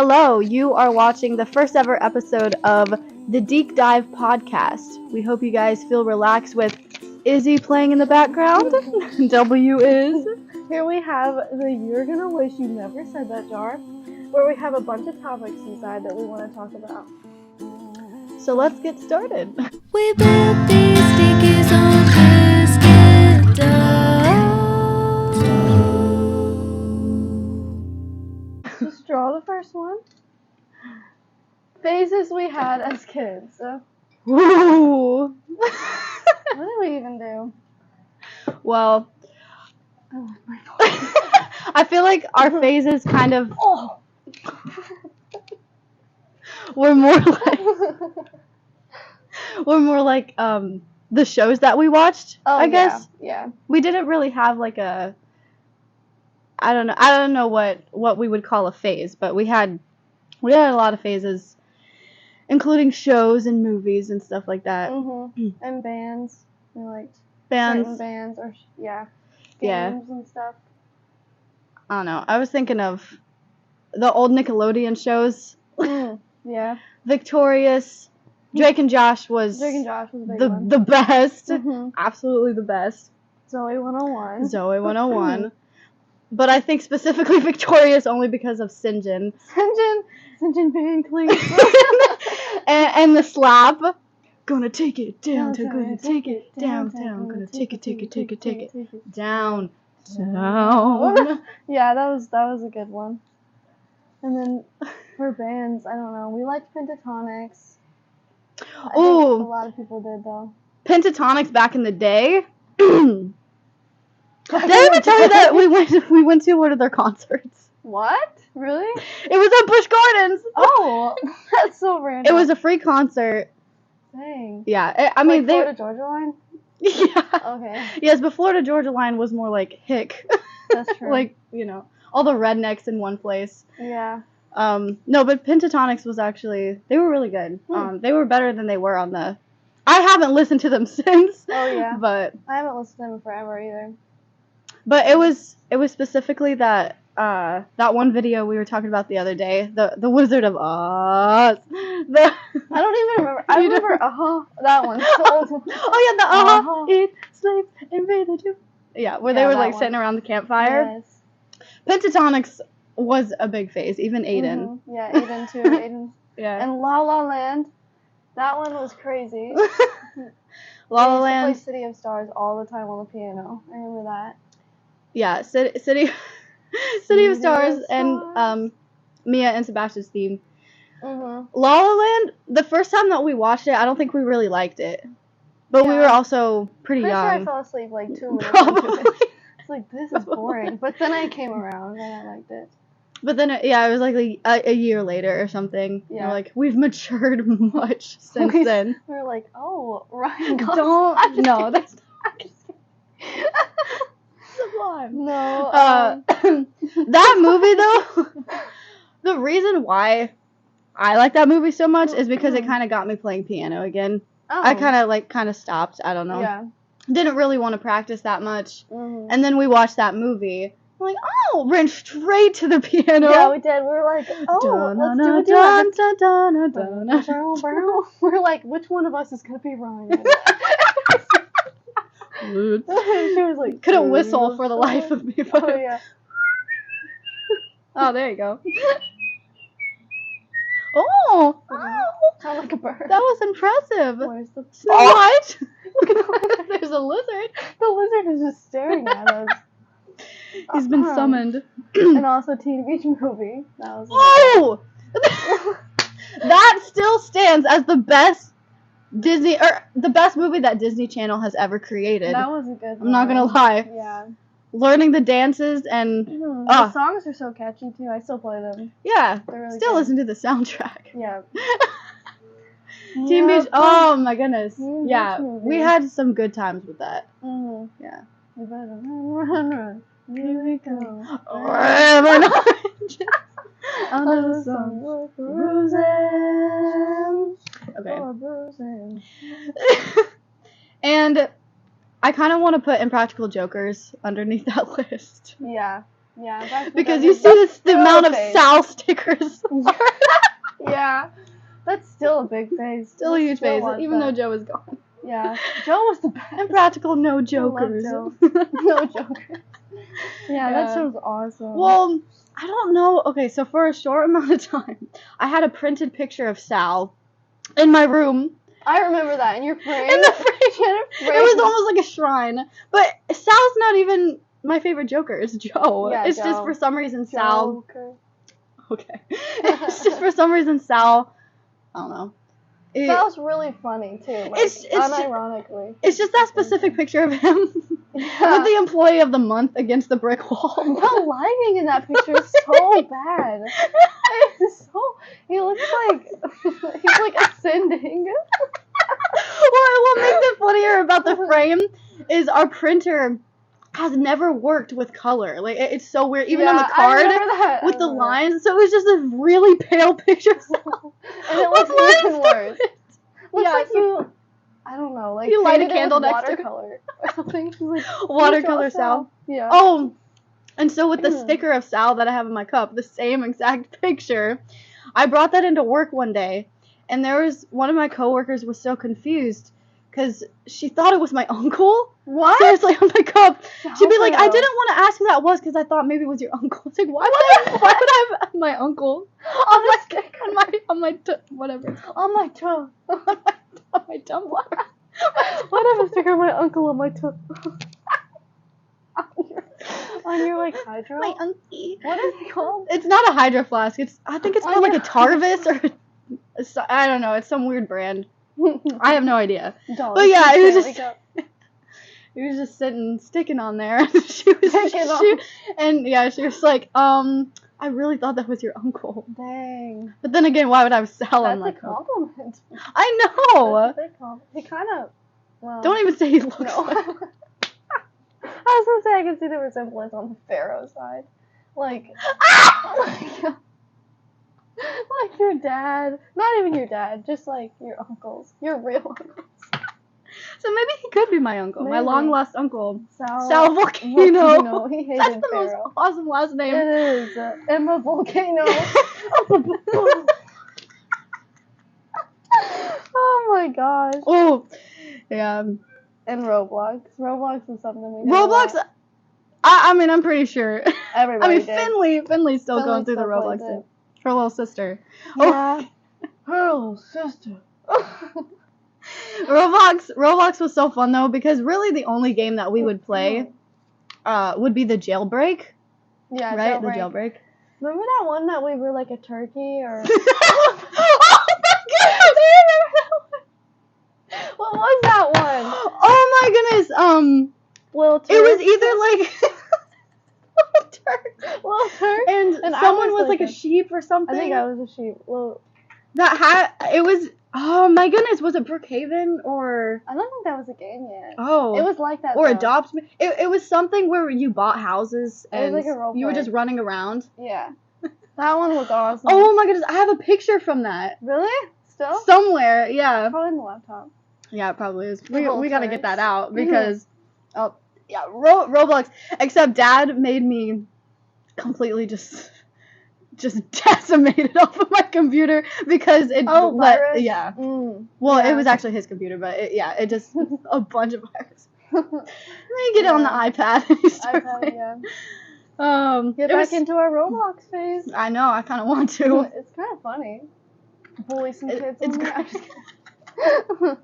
Hello, you are watching the first ever episode of the Deek-Dive podcast. We hope you guys feel relaxed with Izzy playing in the background. W is. Here we have the You're Gonna Wish You Never Said That jar, where we have a bunch of topics inside that we want to talk about. So let's get started. We built these stickies on biscuit dough. Just draw the first one. Phases we had as kids. Ooh. What did we even do? Well, Oh my God. I feel like our phases kind of were more like the shows that we watched. Oh, I guess Yeah. we didn't really have like a I don't know what we would call a phase, but we had a lot of phases, including shows and movies and stuff like that. And bands. We liked Bands. certain bands or games Yeah. and stuff. I don't know. I was thinking of the old Nickelodeon shows. Yeah. Victorious. Drake and Josh was Drake and Josh was a big one. the best. Mhm. Absolutely the best. Zoe 101. Zoe 101. But I think specifically Victorious only because of Sinjin. Sinjin Van Clean. and the slap. Gonna take it downtown, gonna take it downtown, gonna take it downtown. Yeah, that was a good one. And then for bands, I don't know. We liked Pentatonics. I think a Ooh, lot of people did though. Pentatonics back in the day. Did I ever tell you that we went to one of their concerts? What? Really? It was at Busch Gardens. Oh, that's so random. It was a free concert. Dang. Yeah, I mean Florida Georgia line. Yeah. Okay, Yes, but Florida Georgia line was more like hick. that's true. Like, all the rednecks in one place. Yeah. No, but Pentatonics was actually, they were really good. They were better than they were on the, I haven't listened to them since. Oh yeah. But I haven't listened to them in forever either. it was specifically that one video we were talking about the other day, the Wizard of Oz. I don't even remember. I You don't- remember that one. Oh yeah, the eat, sleep, and breathe. Yeah, where they Yeah, were that like one. sitting around the campfire. Yes. Pentatonics was a big phase, even Aiden. Mhm. Yeah, Aiden too. Aiden. Yeah. And La La Land. That one was crazy. La La We used to Land. play City of Stars all the time on the piano. I remember that. Yeah, City of Stars and Mia and Sebastian's theme. Mhm. La La Land, the first time that we watched it, I don't think we really liked it. But we Yeah. were also pretty Pretty sure I young. fell asleep like 2 minutes into Probably. it. It's like, this is boring. But then I came around and I liked it. But then, it was like a year later or something. Yeah. We're like, we've matured much since then. We were like, oh, Ryan Gosling. Don't. No, that's I'm just kidding. sublime. No. That movie, though, the reason why I like that movie so much is because it kind of got me playing piano again. Oh. I kind of stopped. I don't know. Yeah. Didn't really want to practice that much. Mhm. And then we watched that movie. I'm like, oh, ran straight to the piano. Yeah, we did. We were like, oh, let's do a duet. We're like, which one of us is gonna be Ryan? She was like, Couldn't whistle for the life of me. But Oh yeah. oh, there you go. Oh, Sound like a bird. that was impressive. Where's the Snow White. There's a lizard. The lizard is just staring at us. He's been summoned. And also Teen Beach Movie. That was Oh! That still stands as the best the best movie that Disney Channel has ever created. That was a good one. I'm not gonna lie. Yeah. Learning the dances and The songs are so catchy too. I still play them. yeah, They're really still good. listen to the soundtrack. Yeah. Teen Beach. Oh my goodness. Teen Beach Yeah, Movie. we had some good times with that. Mhm. Yeah. We better run. Here we go. Under some some bruising. Okay. Oh, bruising. And I kind of want to put Impractical Jokers underneath that list. Yeah. Yeah, that's Because you see the amount of phase. Sal stickers. Yeah, that's still a big phase. Still a huge Still phase, watch even though that. Joe is gone. Yeah, Joe was the best. Impractical, no jokers. Joe. No Joker. Yeah, that Yeah. show's awesome. Well, I don't know. Okay, so for a short amount of time, I had a printed picture of Sal in my room. I remember that in your frame. In the fridge. She had a frame. It was almost like a shrine. But Sal's not even my favorite Joker. It's Joe. Yeah, it's just Joe. for some reason Sal. Joker. Okay. It's just for some reason Sal. I don't know. Sal's really funny too. Like, It's unironically. It's just that specific picture of him Yeah. with the employee of the month against the brick wall. The lighting in that picture is so bad. It's so. He looks like he's like ascending. What makes it funnier about the frame is our printer has never worked with color. Like it's so weird. Even on the I card remember that. with the lines, so it was just a really pale picture. And it looks With even lines worse. Looks Yeah, like so- you. I don't know. Like You light a painted it candle with next to it. watercolor or something. She's like Watercolor Sal. Yeah. Oh, and so with the sticker of Sal that I have in my cup, the same exact picture, I brought that into work one day, and there was one of my coworkers was so confused because she thought it was my uncle. What? Seriously, on my cup. She'd be like, I Sal. didn't want to ask who that was because I thought maybe it was your uncle. It's like, why would I have my uncle on whatever it's called. On my toe. on my tongue? Why have a sticker of my uncle on my toe? on your like hydro? My auntie. What is it called? It's not a Hydro Flask. I think it's On called like your- a Tarvis or I don't know. It's some weird brand. I have no idea. Dollar But yeah, Tree it was Stanley just Cup. he was just sticking on there. she was Sticking on. and yeah, she was like, I really thought that was your uncle. Dang. But then again, why would I have Sal on That's my a cup? compliment. I know. That's a big compliment. He kind of. Well. Don't even say he looks No. like I was gonna say I can see the resemblance on the Pharaoh side, like, like your dad. Not even your dad, just like your uncles, your real uncles. So maybe he could be my uncle, my Maybe. long lost uncle, Sal Volcano. He hated That's the Pharaoh. most awesome last name. It is Emma Volcano. Oh my gosh. Oh, yeah. And Roblox. Roblox is something we did a Roblox. lot. I mean, I'm pretty sure. Everybody I mean, did. Finley's still Finley going through the still Roblox plays thing. it. Her little sister. Yeah. Her little sister. Roblox was so fun though because really the only game that we would play, would be the jailbreak. Yeah, Right, jailbreak. the jailbreak. Remember that one that we were like a turkey or Oh my goodness! what was that one? Oh my goodness! Little Turk. It was either like Little Turk. and I someone was was like like a sheep or something. I think I was a sheep. Little. That had it was. Oh my goodness! Was it Brookhaven or I don't think that was a game yet. oh? It was like that. or though. Adopt Me. It was something where you bought houses It was and like a role you were play. just running around. Yeah. That one was awesome. Oh my goodness! I have a picture from that Really? Still? somewhere. Yeah. Probably in the laptop. Yeah, it probably is. The whole We gotta church. get that out because oh yeah, Roblox. Except Dad made me completely just decimated off of my computer because it Virus? yeah. Mm. Well, Yeah. it was actually his computer, but it just a bunch of viruses. Then you get it on the Yeah. iPad and you start iPad, playing. yeah. Get it back was, into our Roblox phase. I know. I kind of want to. It's kind of funny. Bully some It- kids. it's on there. great.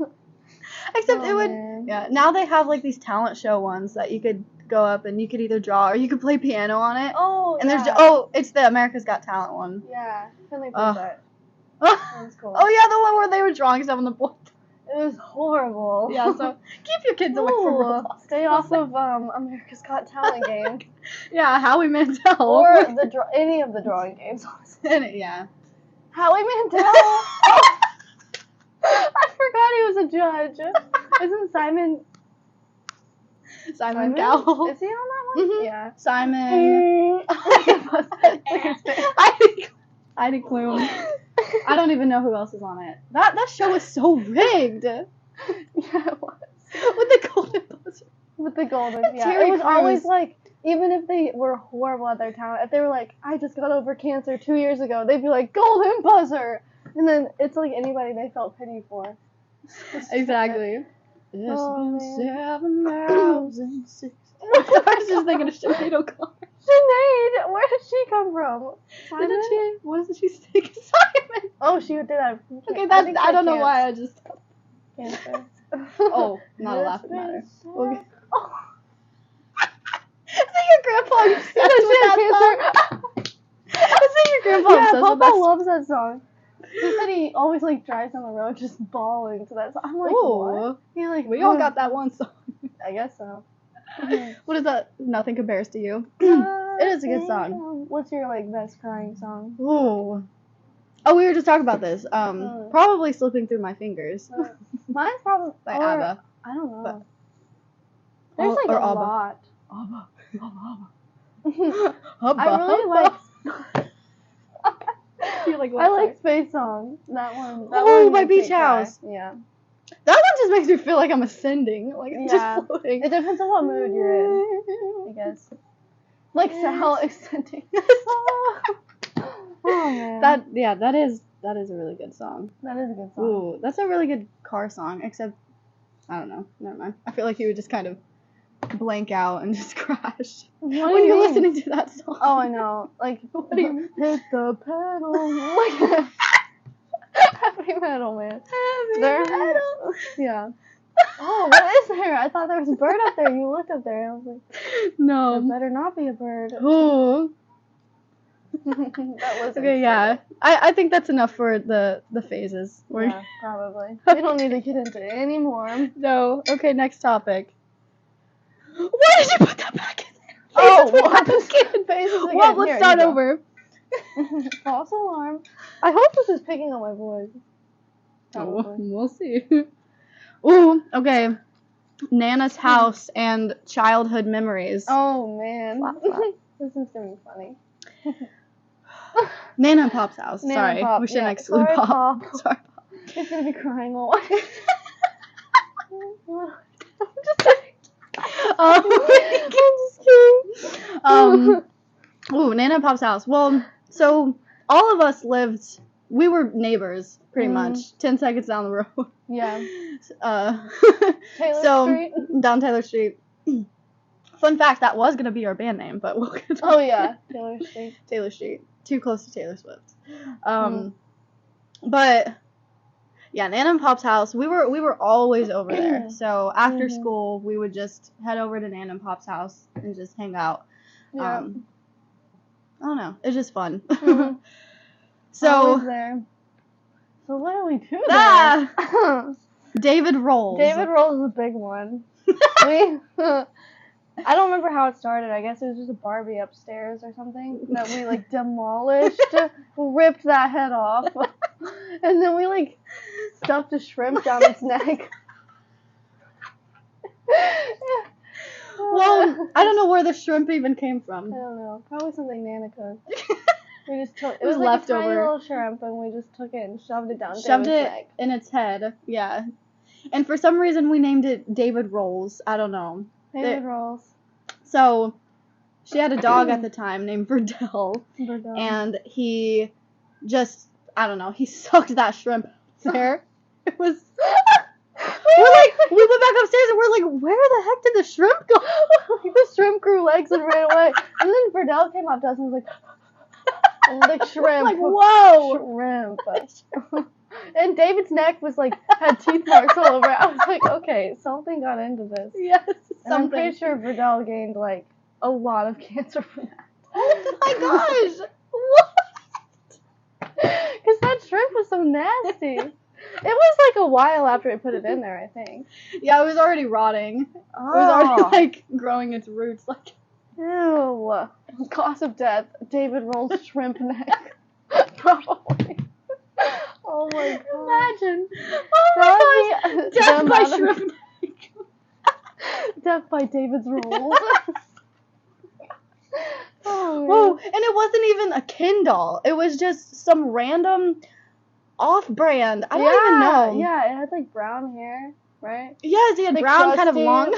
Except Oh, it would. man. Yeah. Now they have like these talent show ones that you could go up and you could either draw or you could play piano on it. Oh, And yeah. there's it's the America's Got Talent one. Yeah, Finley played Ugh. that. Oh That was cool. yeah, the one where they were drawing stuff on the board. It was horrible. Yeah. So keep your kids away from Ooh, Roblox. stay off of America's Got Talent game Yeah, Howie Mandel. or any of the drawing games. Honestly. yeah. Howie Mandel. Oh, I forgot he was a judge. Isn't Simon Cowell. Is he on that one? Mhm. Yeah. Simon. Heidi Klum. I don't even know who else is on it. That show is so rigged. Yeah, it was. With the golden buzzer. With the golden. Yeah. Terry It was always Crews. like even if they were horrible at their talent, if they were like, I just got over cancer 2 years ago, they'd be like, golden buzzer! And then it's like anybody they felt pity for. Exactly. It's Oh, been man. 7,006. I was just thinking of Sinead O'Connor. Sinead! Where did she come from? Simon? Didn't she? What did she say? Simon. Oh, she did that. Okay, that's, I don't know why I just. Cancer. Oh, not a laughing matter. Okay. Oh. I think your grandpa obsessed with that song. I think your grandpa Yeah, obsessed with Papa that song. loves that song. He said he always like drives down the road just bawling to that song. I'm like, what? Ooh, He like, we all got that one song. I guess so. What is that? Nothing Compares to You. It is a good song. What's your like best crying song? Ooh. Oh, we were just talking about this. Probably Slipping Through My Fingers Mine's probably by or, ABBA. I don't know. But- There's like or a ABBA. lot. ABBA. I really like. You like I what? like Space Song. That one. That Oh, one by makes me Beach cry. House. Yeah. That one just makes me feel like I'm ascending, like Yeah. just floating. It depends on what mood you're in, I guess. Like Sal extending. Oh man. That is a really good song. That is a good song. Ooh, that's a really good car song. Except, I don't know. Never mind. I feel like you would just kind of blank out and just crash What do when you you're mean? listening to that song. Oh, I know. Like, What do you- hit the pedal. Like, heavy metal, man. Yeah. Oh, what is there? I thought there was a bird up there. You looked up there. And I was like, there No. better not be a bird. Ooh. That was Okay, yeah. I think that's enough for the phases. We're- Yeah, probably. We don't need to get into it anymore. No. Okay, next topic. Why did you put that back in there? Oh, Phases, we what? haven't skipped Phases again. Well, let's Here, start you go. over. False alarm. I hope this is picking up my voice. Probably. We'll see. Ooh, okay. Nana's house and childhood memories. Oh man. Flop, flop. This is gonna be funny. Nana and Pop's house. Nana Sorry, and Pop, we shouldn't yeah. exclude Sorry, Pop. Pop. Sorry, Pop. He's gonna be crying all while. I'm just kidding. I'm just kidding. Ooh, Nana and Pop's house. Well, so all of us lived. We were neighbors, pretty much. 10 seconds down the road. Yeah. Taylor Taylor Street. Down Taylor Street. Fun fact, that was gonna be our band name, but we'll get to Oh yeah, Taylor Street. Taylor Street. Too close to Taylor Swift. But yeah, Nana and Pop's house, we were always over there. So after school, we would just head over to Nana and Pop's house and just hang out. Yeah. I don't know. It's just fun. Mhm. So Always there. So what do we do Ah! there? David Rolls. David Rolls is a big one. I don't remember how it started. I guess it was just a Barbie upstairs or something that we like demolished, ripped that head off, and then we like stuffed a shrimp down its neck. Well, I don't know where the shrimp even came I from. don't know. Probably something Nana cooked. We just took It was like a tiny leftover. little shrimp, and we just took it and shoved it down Shoved David's it neck. in its head. Yeah. And for some reason, we named it David Rolls. I don't know. David Rolls. So, she had a dog at the time named Verdell, Verdell. and he just, I don't know, he sucked that shrimp there. It was, we went back upstairs and we're like, where the heck did the shrimp go? The shrimp grew legs and ran away. And then Verdell came up to us and was like shrimp. Like, whoa! Shrimp. And David's neck was like, had teeth marks all over it. I was like, okay, something got into this. Yes, And I'm something. pretty sure Verdell gained like a lot of cancer from that. Oh my gosh! What? Because that shrimp was so nasty. It was like a while after I put it in there, I think. Yeah, it was already rotting. Oh. It was already like growing its roots. Like, Ew. Cause of death, David Roll's shrimp neck. Probably. Oh my god. imagine. Oh my gosh! Death by amount of- shrimp. Death by David's Rolls. Oh, Whoa! And it wasn't even a Ken doll. It was just some random off-brand. I don't even know. Yeah, it had like brown hair, right? Yes, he had Like brown, kind of crusty. long,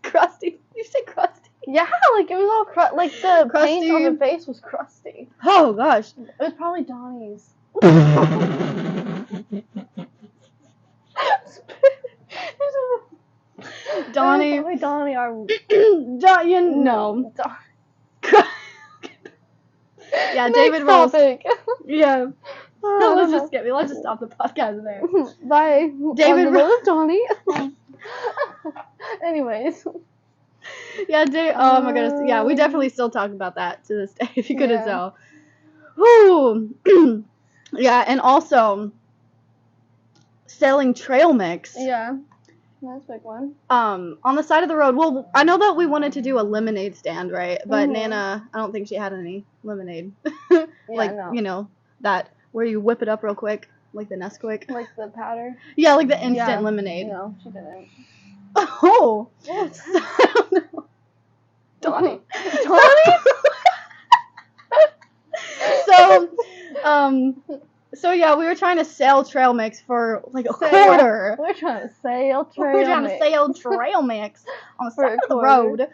crusty. You say crusty? Yeah, like it was all like the Crusty. paint on the face was crusty. Oh gosh. It was probably Donnie's. Donnie. Probably Donnie, our No. Don- Yeah, Next David rolls. topic. Yeah. Oh, Let's just stop the podcast there. Bye. David On the road, Donnie. Anyways. Yeah, oh my goodness. Yeah, we definitely still talk about that to this day, if you couldn't Yeah. tell. Whew. Yeah, and also selling trail mix. Yeah. That's a big one. On the side of the road. Well, I know that we wanted to do a lemonade stand, right? But Mhm. Nana, I don't think she had any lemonade. Yeah, no. You know, that where you whip it up real quick, like the Nesquik. Like the powder. Yeah, like the instant Yeah. lemonade. No, she didn't. Oh. Donnie. So yeah, we were trying to sell trail mix for like a quarter. We're trying to sail trail. We're trying mix. to sell trail mix on the For a side of the quarter. road.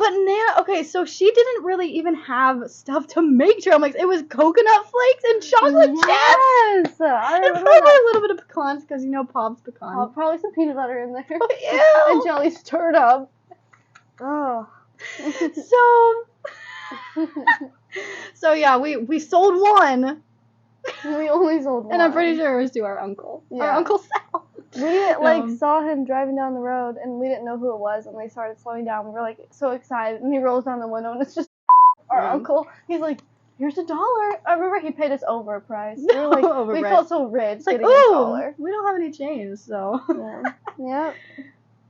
But Nana, okay, so she didn't really even have stuff to make trail mix. It was coconut flakes and chocolate chips. Yes, I And remember probably that. a little bit of pecans because you know Pop's pecan. Probably some peanut butter in there. Ew. And jelly stirred up. Oh. So yeah, we sold one, We only sold one. and I'm pretty sure it was to our uncle. Our Yeah. Uncle Sal. We saw him driving down the road, and we didn't know who it was, and they started slowing down. We were like so excited, and he rolls down the window, and it's just our Yeah. uncle. He's like, "Here's $1." I remember he paid us overpriced. We were like, we Overpriced. felt so rich It's like, getting ooh, we don't have any change, so $1. Yeah.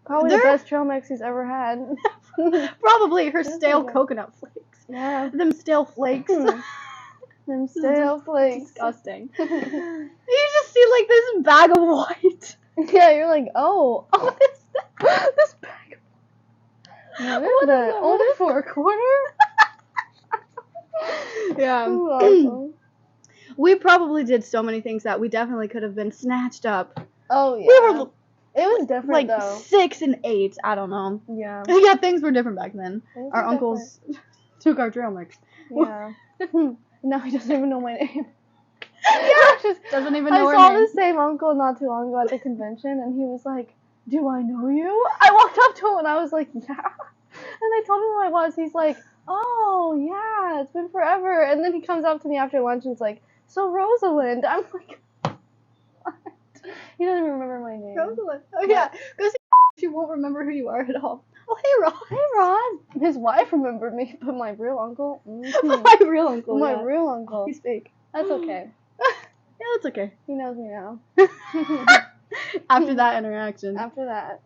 Probably They're- the best trail mix he's ever had. probably her That's stale okay. coconut flakes. Yeah. Them stale flakes. Them stale flakes. Disgusting. You just see like this bag of white. Yeah, you're like, oh, What is that? this bag. What is that? Only for a quarter? Yeah. Ooh, awesome. We probably did so many things that we definitely could have been snatched up. Oh yeah. We were It was different like though. 6 and 8. I don't know. Yeah. Yeah, things were different back then. Things Our were uncles took our trail mix. different. Yeah. Now he doesn't even know my name. Yeah. Doesn't even know I our saw name. the same uncle not too long ago at the convention, and he was like, "Do I know you?" I walked up to him and I was like, "Yeah." And I told him who I was. He's like, "Oh yeah, it's been forever." And then he comes up to me after lunch and is like, "So Rosalind." I'm like, "What?" He doesn't even remember my name. Rosalind. Oh yeah, because she won't remember who you are at all. Oh hey Ron. Hey Ron. His wife remembered me, but my real uncle. My real uncle. My yeah. real uncle. He's fake. That's okay. Yeah, that's okay. He knows me now. After that interaction. After that,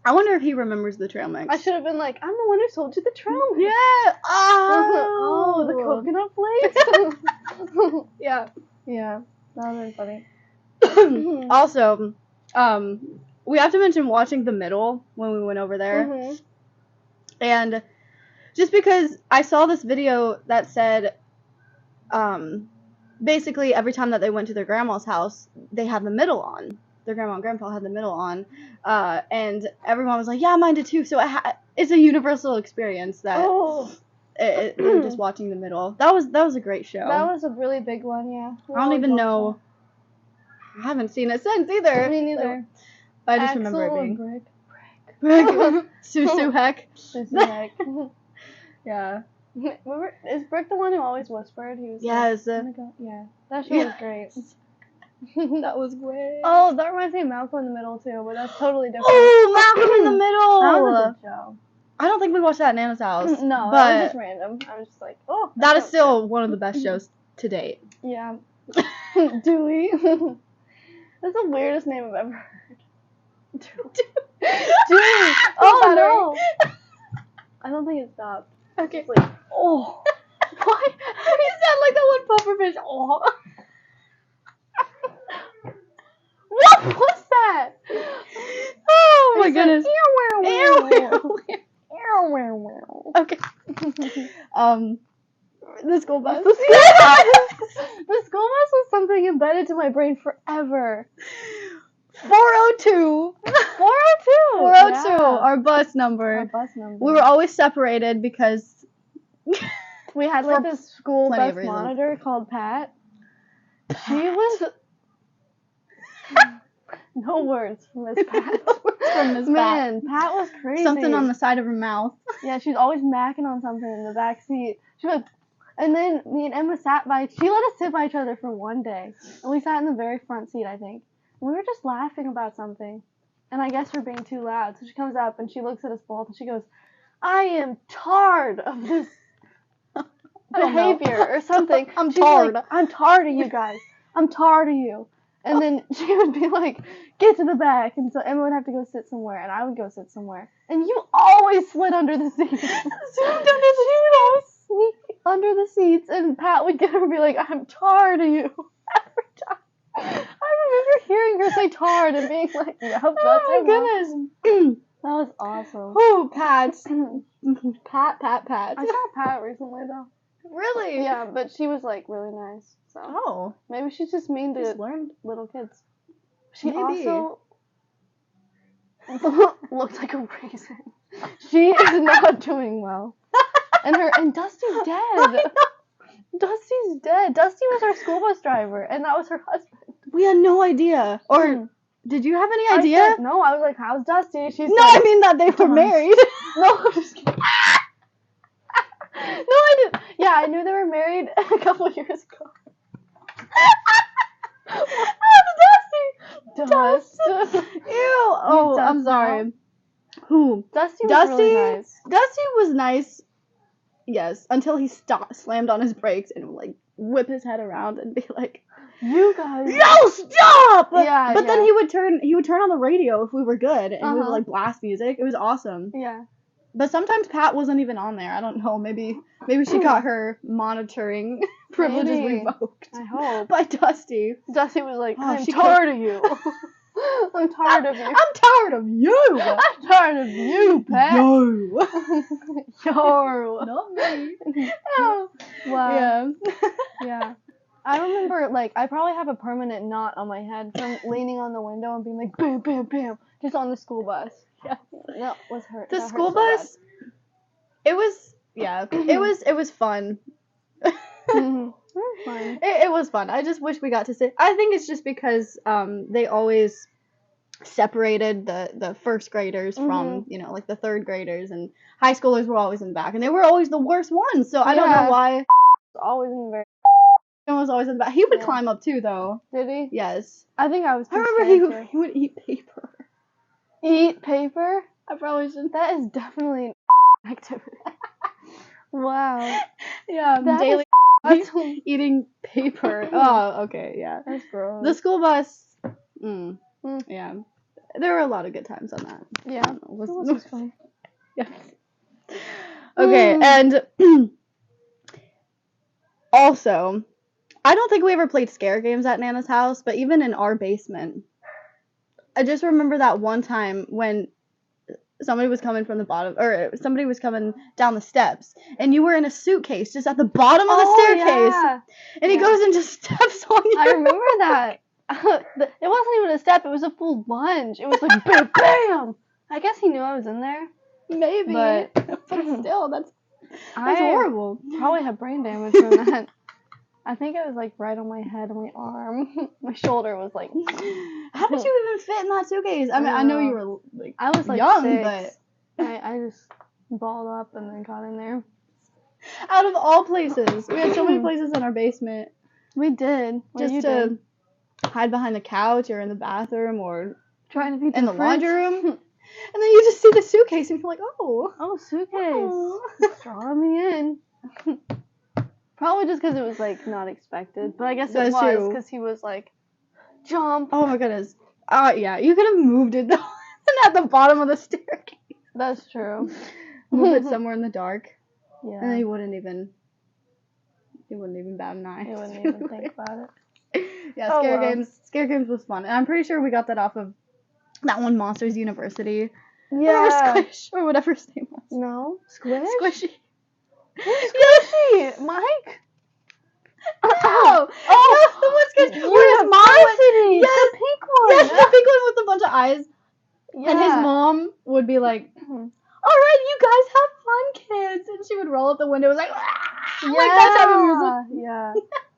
I wonder if he remembers the trail mix. I should have been like, "I'm the one who sold you the trail mix." Yeah. Oh, the coconut flakes. Yeah. Yeah, that would have been funny. Also, we have to mention watching The Middle when we went over there. Mhm. And just because I saw this video that said, basically every time that they went to their grandma's house, they had The Middle on. Their grandma and grandpa had The Middle on. And everyone was like, yeah, mine did too. So it's a universal experience that Oh, they're just watching The Middle. That was a great show. that was a really big one. Yeah. I don't even know. I haven't seen it since either. Me neither. I just Axel remember it and being Brick. Susu Heck. This is like, Yeah. remember, is Brick the one who always whispered? He was Yes. like, "I'm gonna go." Yeah, that show was great. That was great. Oh, that reminds me of Malcolm in the Middle too, but that's totally different. Oh, Malcolm in the Middle. That was a good show. I don't think we watched that at Nana's house. No, that was but just random. I was just like, oh. that is sounds still one of the best shows to date. good. Yeah. Dewey. That's the weirdest name I've ever heard. Dewey. Oh no. I don't think it stopped. Okay. It's like, oh. Why? You sound like that one pufferfish. Oh. What was that? Oh my It's goodness. like, Okay. The school bus. The school bus was something embedded to my brain forever. 402. 402. 402, Yeah. our bus number. Our bus number. We were always separated because We had for like this school plenty bus of reasons. monitor called Pat. She was no words from Miss Pat. from Miss Pat. Man, Pat was crazy. Something on the side of her mouth. Yeah, she's always macking on something in the back seat. She was, and then me and Emma sat by. She let us sit by each other for one day, and we sat in the very front seat, I think. And we were just laughing about something, and I guess we're being too loud. So she comes up and she looks at us both and she goes, "I am tired of this behavior or something." I'm She's tired. like, "I'm tired of you guys. I'm tired of you." And then she would be like, "Get to the back." And so Emma would have to go sit somewhere, and I would go sit somewhere. And you always slid under the seats. She would always sneak under the seats, and Pat would get her and be like, "I'm tired of you." Every time. I remember hearing her say tired and being like, "Yep, that's Oh it, my Mom." goodness. That was awesome. Whew, Pat. Pat. I saw Pat recently, though. Really? Yeah, but she was, like, really nice. So Oh. maybe she's just mean to Just learned. little kids. She Maybe. also looked like a raisin. She is not doing well. And Dusty's dead. Dusty's dead. Dusty was our school bus driver, and that was her husband. We had no idea. Or did you have any I idea? said, no, I was like, "How's Dusty?" She said, No, I mean that they were Thomas. married. No, I'm just kidding. No, I didn't. Yeah, I knew they were married a couple years ago. Dusty. Dust. Ew. Oh, Dust I'm sorry. now. Who? Dusty was Dusty. really nice. Dusty was nice. Yes, until he slammed on his brakes and would like whip his head around and be like, You guys. "No, stop!" Yeah, But then yeah. he would turn on the radio if we were good, and we would Uh-huh. like blast music. It was awesome. Yeah. But sometimes Pat wasn't even on there. I don't know. Maybe she got her monitoring privileges Maybe. revoked I hope. by Dusty. Dusty was like, Oh, "I'm she tired of you. I'm tired of you. I'm tired of you. I'm tired of you, Pat." Yo. Yo. Not me. Oh. Wow. Yeah. Yeah. I remember, like, I probably have a permanent knot on my head from leaning on the window and being like, bam, bam, bam, just on the school bus. Yeah. That was hurt. The that school hurt so bad. bus. It was fun. Mhm. It was fun. It was fun. I just wish we got to sit. I think it's just because they always separated the first graders from, like the third graders, and high schoolers were always in the back, and they were always the worst ones. So I don't Yeah. know why Always in the very. one was always in the back. He would Yeah. climb up too, though. Did he? Yes. I think I was. I too remember scared he would eat paper. to eat paper. I probably shouldn't. That is definitely an activity. Wow. Yeah, That daily That's, eating paper. Oh, okay, yeah. that's gross. The school bus. Mm. Yeah. There were a lot of good times on that. Yeah. I don't know, It was just fun. Yeah. Okay, and also, I don't think we ever played scare games at Nana's house, but even in our basement, I just remember that one time when somebody was coming from the bottom, or somebody was coming down the steps, and you were in a suitcase just at the bottom of the staircase, Yeah. and he Yeah. goes and just steps on you. I remember that. It wasn't even a step, it was a full lunge. It was like bam, bam. I guess he knew I was in there. Maybe, But- but still, that's I horrible. probably had brain damage from that. I think it was like right on my head and my arm. My shoulder was like. How did you even fit in that suitcase? I mean, I know you were like I was like young, 6. I just balled up and then got in there. out of all places, we had so many places in our basement We did. Well, just you to did. hide behind the couch or in the bathroom or Trying to be in the different. laundry room. And then you just see the suitcase and you're like, oh. Oh, suitcase. Oh. Drawing me in. Probably just because it was like not expected, but I guess it That's was true. because he was like, jump. Oh my goodness. Yeah, you could have moved it though. And at the bottom of the staircase. That's true. Move it somewhere in the dark. Yeah. And then he wouldn't even bat an eye. I wouldn't even think about it. Yeah, Oh, Scare well. Games. Scare Games was fun. And I'm pretty sure we got that off of that one Monsters University. Yeah. Or Squish, or whatever his name was. No. Squish? Squishy. Squishy! Mike? Oh! Oh! The one Squish. Where's mine? University! Yes! The pink one! Yes, the big one with guys. Yeah. And his mom would be like, all right, you guys have fun, kids. And she would roll up the window and was like, Yeah. like that type of music. Yeah.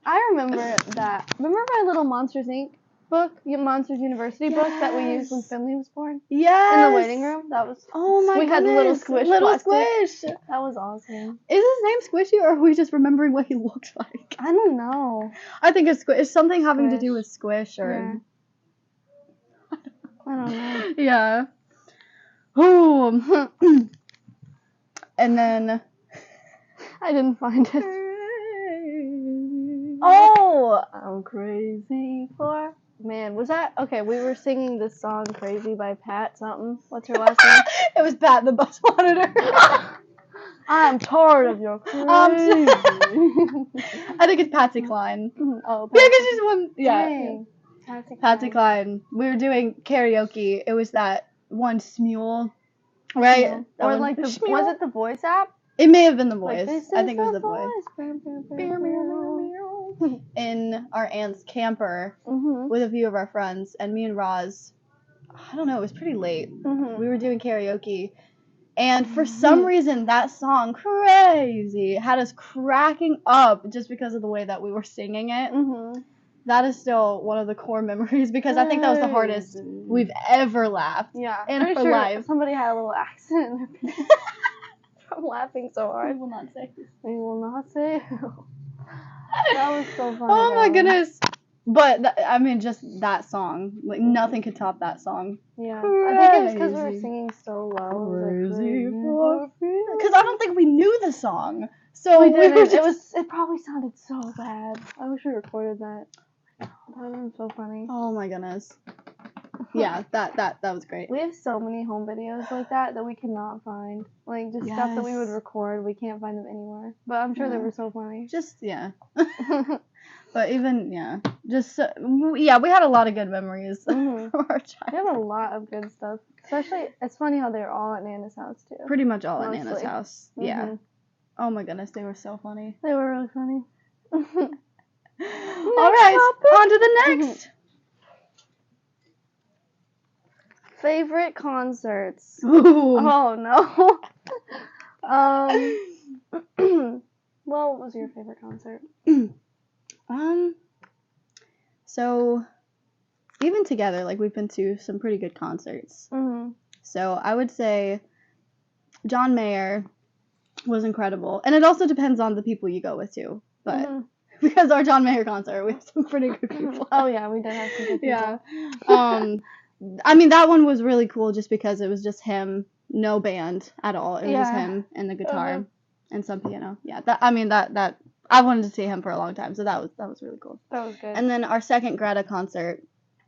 I remember that. Remember my little Monsters Inc. book, Monsters University book that we used when Yes. Finley was born? Yes. In the waiting room? That was. Oh my We goodness. had the little squish Little plastic. squish. That was awesome. Is his name Squishy, or are we just remembering what he looked like? I don't know. I think it's Squish. It's something having to do Squish. with Squish, or I don't know. yeah. Oh. And then. I didn't find it. Oh, I'm crazy for. Man, was that okay? We were singing this song "Crazy" by Pat something. What's her last name? It was Pat the bus monitor. I'm tired of your crazy. I think it's Patsy Cline. Oh, Yeah, because she's one. Yeah. Dang. Patsy Cline. We were doing karaoke. It was that one Smule, right? Yeah. That Or one- like the Smule? was it the voice app? It may have been the Like, voice. this I is think it was the voice. voice. In our aunt's camper Mhm. with a few of our friends, and me and Roz. I don't know. It was pretty late. Mhm. We were doing karaoke, and for some reason that song "Crazy" had us cracking up just because of the way that we were singing it. Mhm. That is still one of the core memories, because I think that was the hardest we've ever laughed Yeah. in Pretty our sure life. somebody had a little accent in their face from laughing so I hard. will not say. We will not say who. That was so funny. Oh my though. goodness. But I mean, just that song, like nothing could top that song. Yeah. I think it was because we were Crazy. singing so low. Crazy for Because I don't think we knew the song, so we we didn't. were just. It probably sounded so bad. I wish we recorded that. That would have been so funny. Oh my goodness. Yeah, that was great. We have so many home videos like that we cannot find. Like just stuff that we would Yes. record, we can't find them anywhere. But I'm sure they Yeah. were so funny. Just yeah. But even just yeah, we had a lot of good memories Mhm. from our We childhood. have a lot of good stuff. Especially, it's funny how they're all at Nana's house too. Pretty much all at Nana's Mostly. house. Yeah. Mhm. Oh my goodness, they were so funny. They were really funny. All right, on to the next. Favorite concerts. Ooh. Oh no. Well, what was your favorite concert? So even together, like we've been to some pretty good concerts. Mhm. So I would say John Mayer was incredible, and it also depends on the people you go with too. But Mhm. because our John Mayer concert, we have some pretty good people. Oh yeah, we did have some good people. Yeah. I mean, that one was really cool just because it was just him, no band at all. It was just Yeah. him and the guitar Uh-huh. and some piano. Yeah. That I wanted to see him for a long time, so that was really cool. That was good. And then our second Greta concert,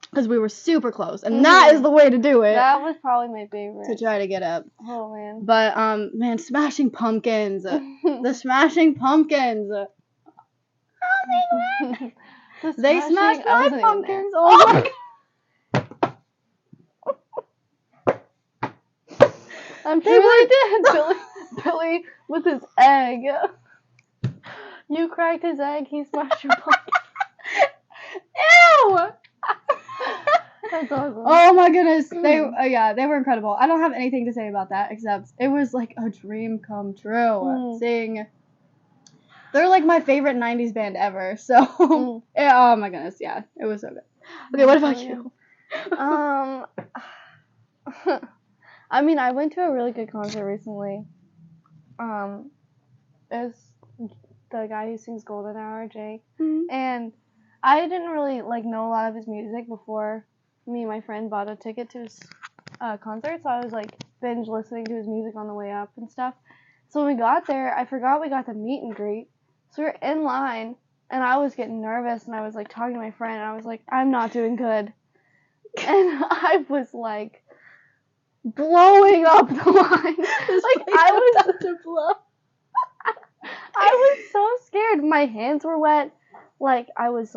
because we were super close, and that is the way to do it, That was probably my favorite. to try to get up. Oh man. But man, Smashing Pumpkins, the Smashing Pumpkins. They smashed I my wasn't even pumpkins. Oh my god. I'm They sure were- they did. Billy with his egg. You cracked his egg, he smashed your pumpkin. Ew! That's awesome. Oh my goodness, they were incredible. I don't have anything to say about that except it was like a dream come true. Seeing, they're like my favorite '90s band ever. So yeah, oh my goodness, yeah, it was so good. Okay, what about you? I mean, I went to a really good concert recently. It was the guy who sings Golden Hour, Jake, and I didn't really know a lot of his music before me and my friend bought a ticket to his concert, so I was binge listening to his music on the way up and stuff. So when we got there, I forgot we got the meet and greet, so we were in line, and I was getting nervous, and I was talking to my friend, and I was like, I'm not doing good, and I was blowing up the line. I was so scared. My hands were wet. I was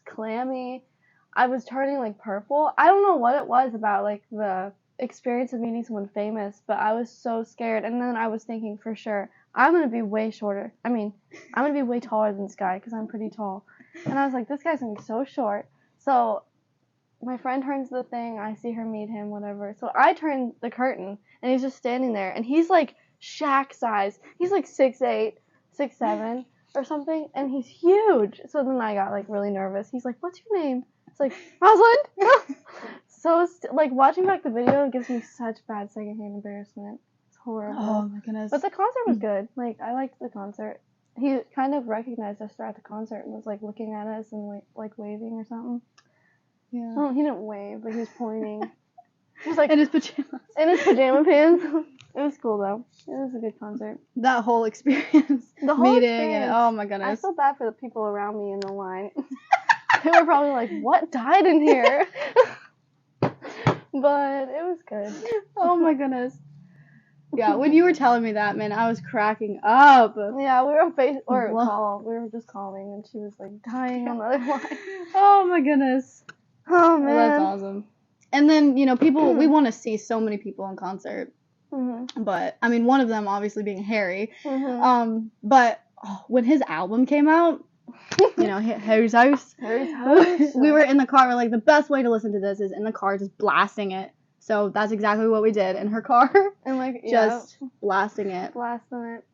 clammy. I was turning purple. I don't know what it was about the experience of meeting someone famous, but I was so scared. And then I was thinking for sure, I'm gonna be way shorter. I mean, I'm gonna be way taller than this guy because I'm pretty tall. And I was like, this guy's gonna be so short. So my friend turns the thing, I see her meet him, whatever. So I turn the curtain, and he's just standing there, and he's like Shaq size. He's like 6'8", 6'7", or something, and he's huge. So then I got like really nervous. He's like, "What's your name?" It's like, "Rosalind." So like watching back the video gives me such bad secondhand embarrassment. It's horrible. Oh my goodness. But the concert was good. Like I liked the concert. He kind of recognized us throughout the concert and was like looking at us and like waving or something. Yeah. Oh, he didn't wave, but he was pointing. He was like In his pajamas. in his pajama pants. It was cool though. It was a good concert. That whole experience. The whole meeting experience. and oh my I goodness. feel bad for the people around me in the line. They were probably like, "What died in here?" But it was good. Oh my goodness. Yeah, when you were telling me that, man, I was cracking up. Yeah, we were on Wha- call. We were just calling, and she was like dying on the other line. Oh my goodness. Oh Well, man. that's awesome. And then, you know, people, we want to see so many people in concert. Mhm. But, I mean, one of them obviously being Harry. Mhm. But when his album came out, you know, Harry's House, Harry's House. we were in the car. We're like, the best way to listen to this is in the car just blasting it. So that's exactly what we did in her car. And like Just blasting it. blasting it.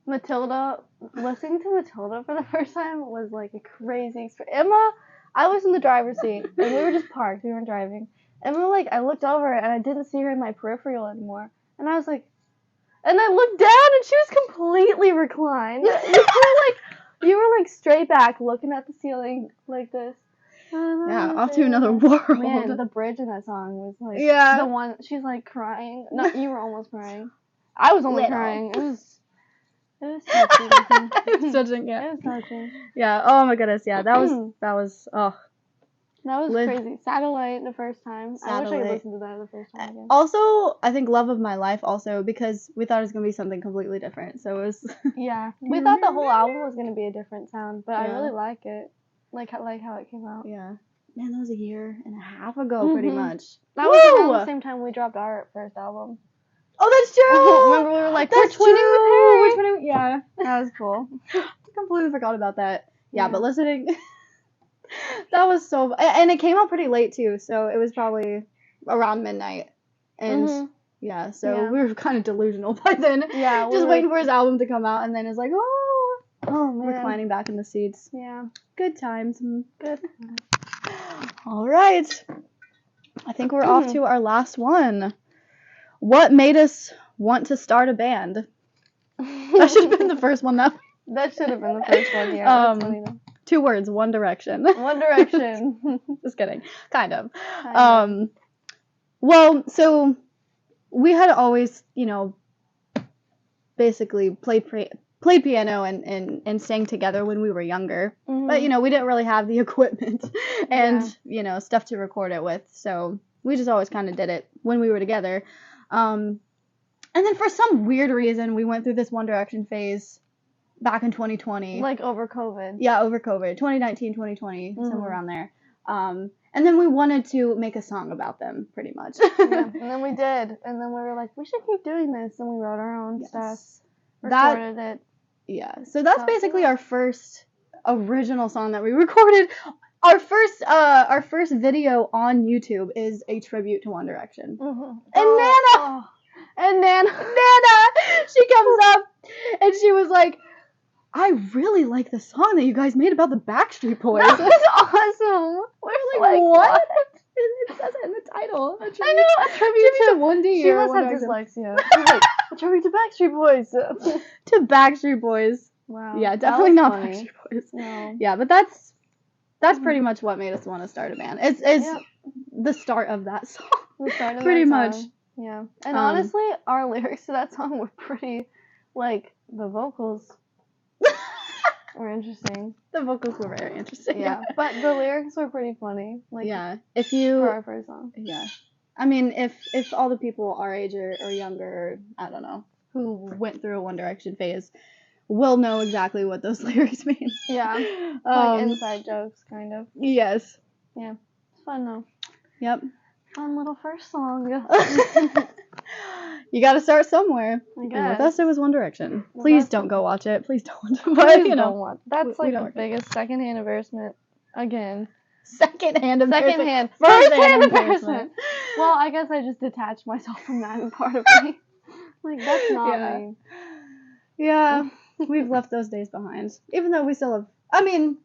Matilda, listening to Matilda for the first time was like a crazy experience. Emma, I was in the driver's seat and we were just parked. We weren't driving. Emma, like, I looked over and I didn't see her in my peripheral anymore. And I was like, and I looked down and she was completely reclined. You were like straight back looking at the ceiling like this. Yeah, off to another world. Man, the bridge in that song was like Yeah. the one. She's like crying. No, you were almost crying. I was only Little. crying. It was touching. It's touching, yeah. It was touching. Yeah, oh my goodness, yeah, that was, oh. That was Lit- crazy. Satellite the first time. I wish I could Satellite. listen to that the first time again. Also, I think Love of My Life also, because we thought it was going to be something completely different, so it was, Yeah, we thought the whole album was gonna be a different sound, but I Yeah. really like it. Like how it came out. yeah. Man, that was a year and a half ago, pretty Mhm. much. That was around Woo! the same time we dropped our first album. Oh, that's true! Remember we were like, That's we're twinning true! with Harry. We're twinning, yeah. That was cool. I completely forgot about that. Yeah, Yeah. but listening, that was so, and it came out pretty late too, so it was probably around midnight. And Mhm. yeah, so Yeah. we were kind of delusional by then. Yeah, we Just were waiting for his album to come out, and then it's like, oh, Oh man. reclining back in the seats. Yeah. Good times. Good. All right. I think we're off to our last one. What made us want to start a band? That should have been the first one. That should have been the first one. Yeah. That's funny though. 2 words, One Direction. One Direction. Just kidding. Kind of. Kind of. Well, so we had always, you know, basically played piano and sang together when we were younger. Mhm. But, you know, we didn't really have the equipment and, Yeah. you know, stuff to record it with. So we just always kind of did it when we were together. And then for some weird reason, we went through this One Direction phase back in 2020. Like over COVID. Yeah, over COVID. 2019, 2020, Mhm. somewhere around there. And then we wanted to make a song about them, pretty much. Yeah. And then we did. And then we were like, we should keep doing this. And we wrote our own stuff. Yes. Recorded it. Yeah. So that's So- basically our first original song that we recorded. Our first video on YouTube is a tribute to One Direction. Mhm. And Nana! Oh. And Nana. Nana, she comes up and she was like, I really like the song that you guys made about the Backstreet Boys. That was awesome. We're like, what? It says it in the title. A I know, a tribute to 1D. She or must One have Direction. dyslexia. She's like, a tribute to Backstreet Boys. To Backstreet Boys. Wow. Yeah, that definitely was not funny. Backstreet Boys. No. Yeah, but that's pretty much what made us want to start a band. It's Yeah. the start of that song. We started Pretty that much. song. Yeah. And Um, honestly, our lyrics to that song were pretty, like, the vocals were interesting. The vocals were very interesting. Yeah. But the lyrics were pretty funny. Like, Yeah. If for you our first song. Yeah. I mean, if all the people our age or younger, I don't know, who went through a One Direction phase will know exactly what those lyrics mean. Yeah. Like Um, inside jokes, kind of. yes. It's fun, though. Yep. Fun little first song. You gotta start somewhere. I And guess. with us, it was One Direction. With Please us- don't go watch it. Please don't. Please But, you don't know. watch. That's we like don't the biggest secondhand embarrassment again. Second-hand embarrassment. Second-hand. First-hand First-hand embarrassment. embarrassment. Well, I guess I just detached myself from that as part of me. Like, that's not Yeah. me. Yeah, we've left those days behind. Even though we still have, I mean,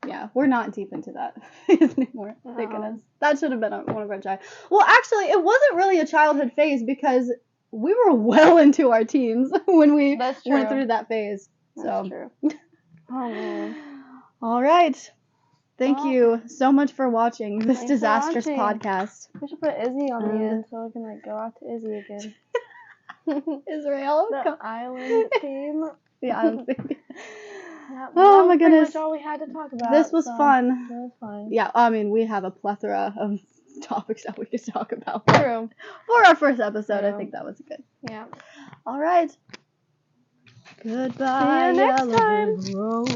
yeah, we're not deep into that anymore. Thank No. goodness. That should have been one of our child. Well, actually, it wasn't really a childhood phase because we were well into our teens when we That's went true. through that phase. That's So, true. Oh, man. all right. Thank Well, you so much for watching this thanks for disastrous watching. podcast. We should put Izzy on the And- end so we can, like, go out to Izzy again. Israel. The island theme. The island thing. Yeah, Oh, that my was pretty goodness. much all we had to talk about. This was so fun. It was fun. Yeah, I mean, we have a plethora of topics that we could talk about. True. For our first episode, I True. think that was good. Yeah. All right. Goodbye. See you next Yellow time. Brick Road.